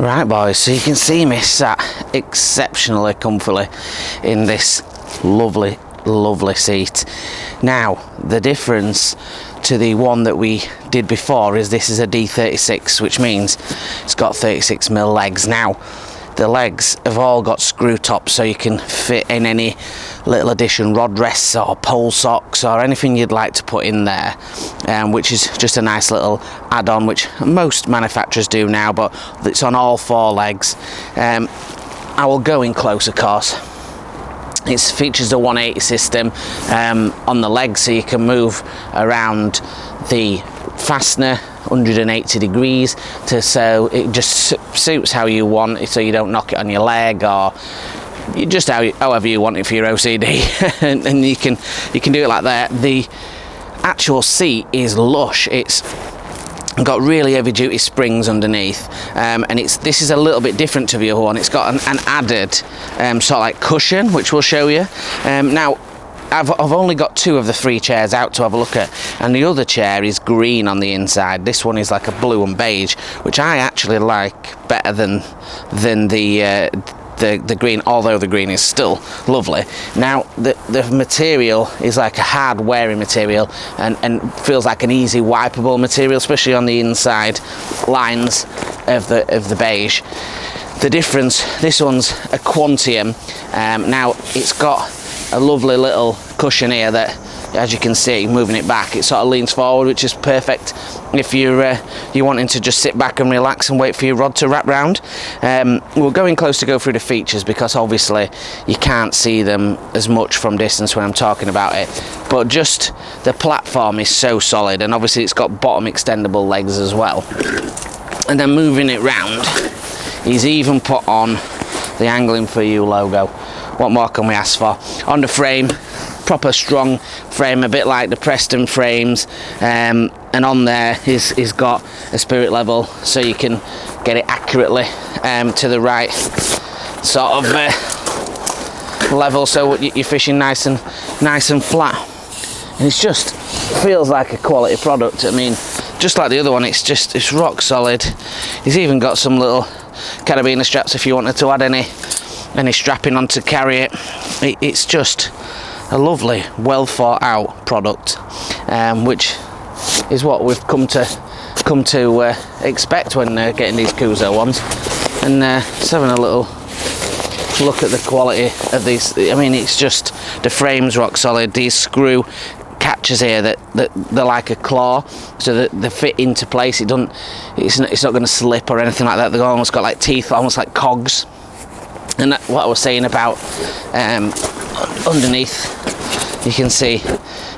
Right boys, so you can see me sat exceptionally comfortably in this lovely seat. Now the difference to the one that we did before is this is a D36, which means it's got 36mm legs. Now the legs have all got screw tops, so you can fit in any little addition rod rests or pole socks or anything you'd like to put in there, which is just a nice little add-on, which most manufacturers do now, but it's on all four legs. I will go in close, of course. It features the 180 system on the legs, so you can move around the fastener 180 degrees so it just suits how you want it, so you don't knock it on your leg, or just however you want it for your OCD. and you can do it like that. The actual seat is lush. It's got really heavy duty springs underneath, and this is a little bit different to the other one. It's got an added sort of like cushion, which we'll show you. Now I've only got two of the three chairs out to have a look at, and the other chair is green on the inside. This one is like a blue and beige, which I actually like better than the green, although the green is still lovely. Now the material is like a hard wearing material and feels like an easy wipeable material, especially on the inside lines of the beige. The difference, this one's a Quantium. Now it's got a lovely little cushion here that, as you can see, moving it back, it sort of leans forward, which is perfect if you're wanting to just sit back and relax and wait for your rod to wrap round. We're going close to go through the features, because obviously you can't see them as much from distance when I'm talking about it, but just the platform is so solid, and obviously it's got bottom extendable legs as well. And then moving it round, he's even put on the Angling For You logo. What more can we ask for? On the frame, proper strong frame, a bit like the Preston frames, and on there he's got a spirit level, so you can get it accurately to the right sort of level, so you're fishing nice and flat. And it's just feels like a quality product. I mean, just like the other one, it's rock solid. He's even got some little carabiner straps if you wanted to add any strapping on to carry it. It's just a lovely, well thought out product, which is what we've come to expect when getting these Cuzo ones. And just having a little look at the quality of these. I mean, it's just, the frame's rock solid. These screw catches here that they're like a claw, so that they fit into place. It's not going to slip or anything like that. They've almost got like teeth, almost like cogs. And what I was saying about underneath, you can see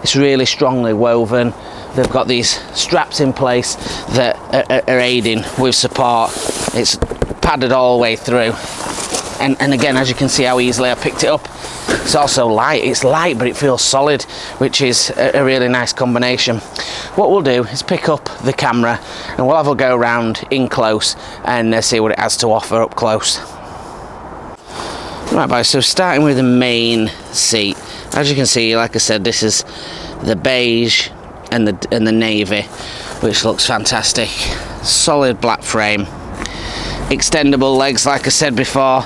it's really strongly woven. They've got these straps in place that are aiding with support. It's padded all the way through, and again, as you can see how easily I picked it up. It's also light. It's light, but it feels solid, which is a really nice combination. What we'll do is pick up the camera and we'll have a go around in close and see what it has to offer up close. Right guys, so starting with the main seat, as you can see, like I said, this is the beige and the navy, which looks fantastic. Solid black frame, extendable legs, like I said before.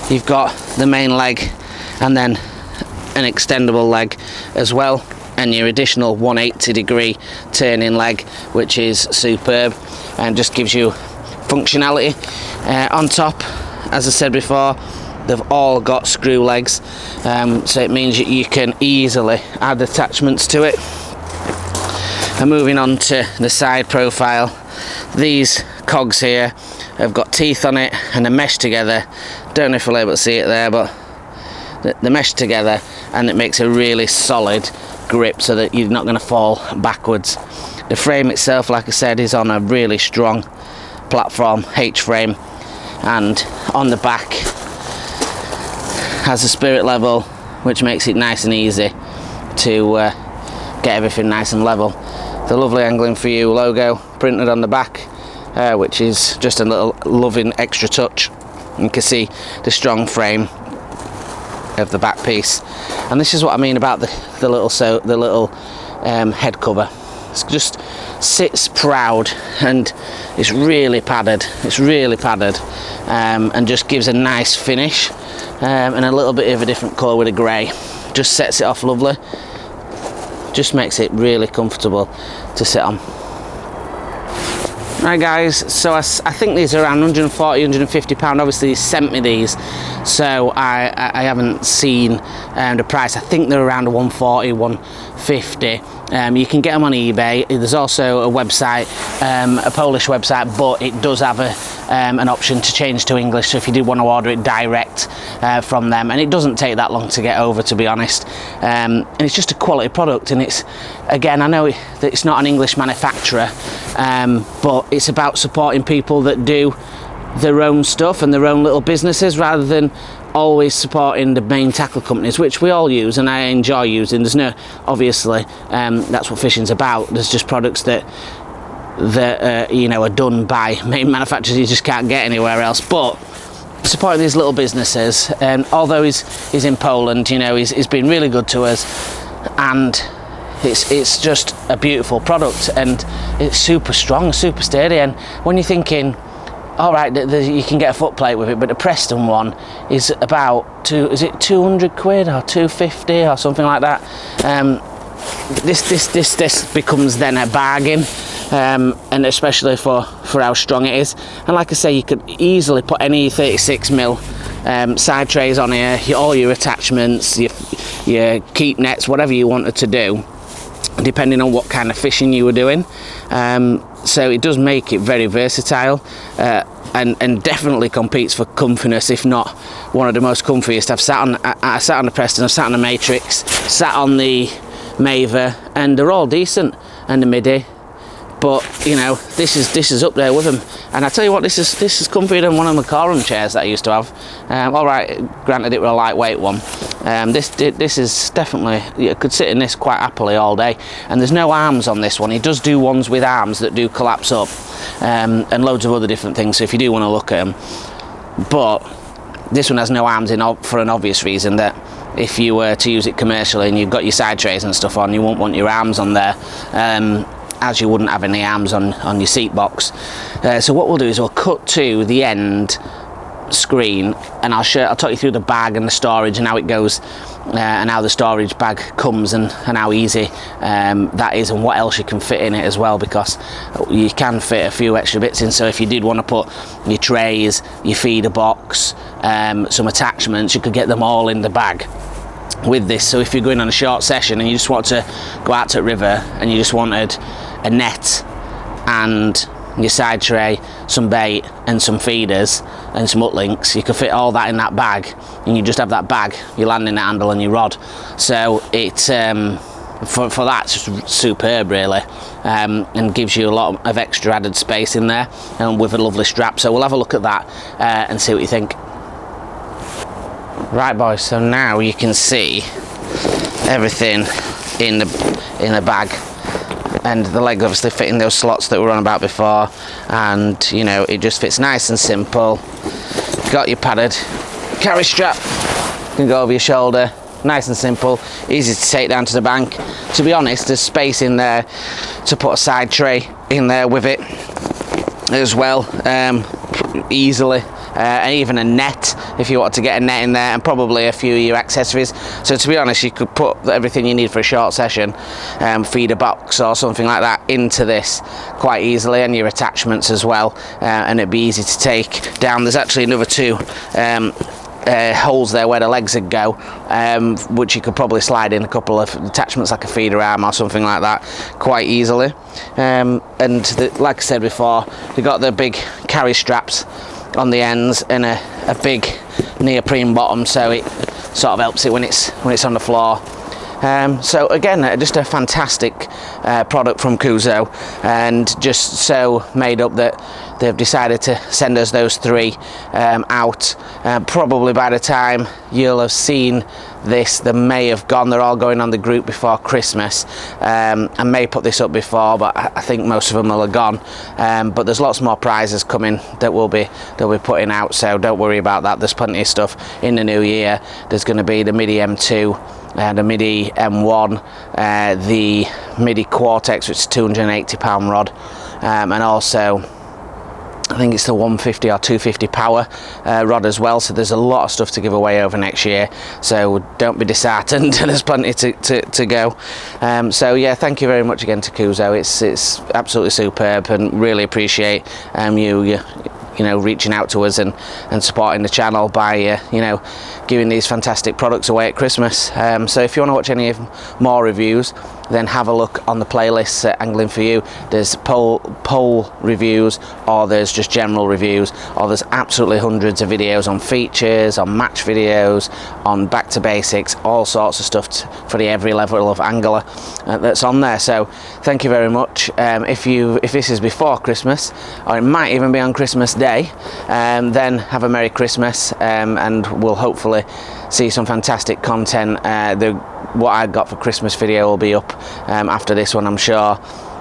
You've got the main leg and then an extendable leg as well, and your additional 180 degree turning leg, which is superb and just gives you functionality. On top, as I said before, they've all got screw legs, so it means you can easily add attachments to it. And moving on to the side profile, these cogs here have got teeth on it and they're meshed together. Don't know if you'll be able to see it there, but they're meshed together, and it makes a really solid grip so that you're not going to fall backwards. The frame itself, like I said, is on a really strong platform H frame, and on the back has a spirit level, which makes it nice and easy to get everything nice and level. The lovely Angling For You logo printed on the back, which is just a little loving extra touch. You can see the strong frame of the back piece, and this is what I mean about the little head cover. It just sits proud, and it's really padded. It's really padded, and just gives a nice finish, and a little bit of a different colour with a grey. Just sets it off lovely. Just makes it really comfortable to sit on. Right guys, so I think these are around 140, 150 pound. Obviously he sent me these, so I haven't seen the price. I think they're around 140, 150. You can get them on eBay. There's also a website, a Polish website, but it does have an option to change to English, so if you did want to order it direct from them, and it doesn't take that long to get over, to be honest, and it's just a quality product. And it's, again, I know that it's not an English manufacturer, but it's about supporting people that do their own stuff and their own little businesses, rather than always supporting the main tackle companies, which we all use and I enjoy using. There's no, obviously, that's what fishing's about. There's just products that you know, are done by main manufacturers you just can't get anywhere else. But supporting these little businesses, and although he's in Poland, you know, he's been really good to us, and it's just a beautiful product, and it's super strong, super sturdy. And when you're thinking, all right, you can get a foot plate with it, but the Preston one is about 200 quid or 250 or something like that. This becomes then a bargain, and especially for how strong it is. And like I say, you could easily put any 36mm side trays on here, all your attachments, your keep nets, whatever you wanted to do, depending on what kind of fishing you were doing. So it does make it very versatile, and definitely competes for comfiness, if not one of the most comfiest. I sat on the Preston, I've sat on the Matrix, sat on the Maver, and they're all decent, and the Midi. But you know, this is up there with them. And I tell you what, this is comfier than one of the Corum chairs that I used to have. All right, granted it was a lightweight one. This is definitely, you could sit in this quite happily all day. And there's no arms on this one. He does do ones with arms that do collapse up, and loads of other different things. So if you do want to look at them, but this one has no arms in for an obvious reason, that if you were to use it commercially and you've got your side trays and stuff on, you won't want your arms on there. As you wouldn't have any arms on your seat box. So what we'll do is we'll cut to the end screen, and I'll talk you through the bag and the storage and how it goes, and how the storage bag comes, and how easy that is, and what else you can fit in it as well, because you can fit a few extra bits in. So if you did want to put your trays, your feeder box, some attachments, you could get them all in the bag with this. So if you're going on a short session and you just want to go out to a river and you just wanted a net and your side tray, some bait and some feeders and some uplinks, you could fit all that in that bag, and you just have that bag, your landing net handle and your rod. So it's for that, it's just superb really, and gives you a lot of extra added space in there, and with a lovely strap. So we'll have a look at that and see what you think. Right boys, so now you can see everything in the bag, and the legs obviously fit in those slots that we were on about before, and you know, it just fits nice and simple. Got your padded carry strap, can go over your shoulder, nice and simple, easy to take down to the bank. To be honest, there's space in there to put a side tray in there with it as well, easily. And even a net, if you want to get a net in there, and probably a few of your accessories. So to be honest, you could put everything you need for a short session, feeder box or something like that, into this quite easily, and your attachments as well, and it'd be easy to take down. There's actually another two holes there where the legs would go, which you could probably slide in a couple of attachments, like a feeder arm or something like that, quite easily. And like I said before, they've got the big carry straps on the ends and a big neoprene bottom, so it sort of helps it when it's on the floor. So again, just a fantastic product from Cuzo, and just so made up that they've decided to send us those three out. Probably by the time you'll have seen this, they may have gone. They're all going on the group before Christmas. I may put this up before, but I think most of them will have gone. But there's lots more prizes coming that they'll be putting out, so don't worry about that. There's plenty of stuff in the new year. There's going to be the Midi M2 the MIDI M1, the MIDI Quartex, which is £280 rod, and also I think it's the 150 or 250 power rod as well. So there's a lot of stuff to give away over next year, so don't be disheartened. There's plenty to go. So yeah, thank you very much again to Cuzo. It's absolutely superb, and really appreciate you know, reaching out to us and supporting the channel by you know, giving these fantastic products away at Christmas. So if you want to watch any more reviews, then have a look on the playlist at Angling For You. There's pole reviews, or there's just general reviews, or there's absolutely hundreds of videos on features, on match videos, on back to basics, all sorts of stuff for every level of angler that's on there. So thank you very much. If this is before Christmas, or it might even be on Christmas Day, then have a Merry Christmas, and we'll hopefully see some fantastic content. What I got for Christmas video will be up after this one, I'm sure.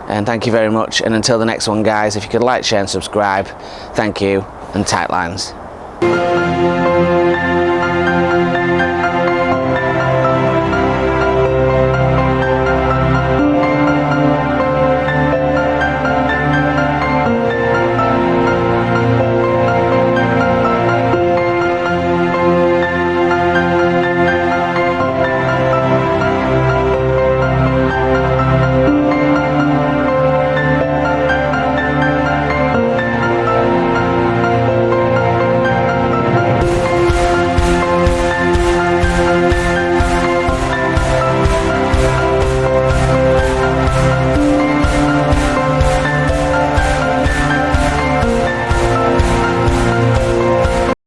And thank you very much, and until the next one, guys, if you could like, share and subscribe, thank you, and tight lines.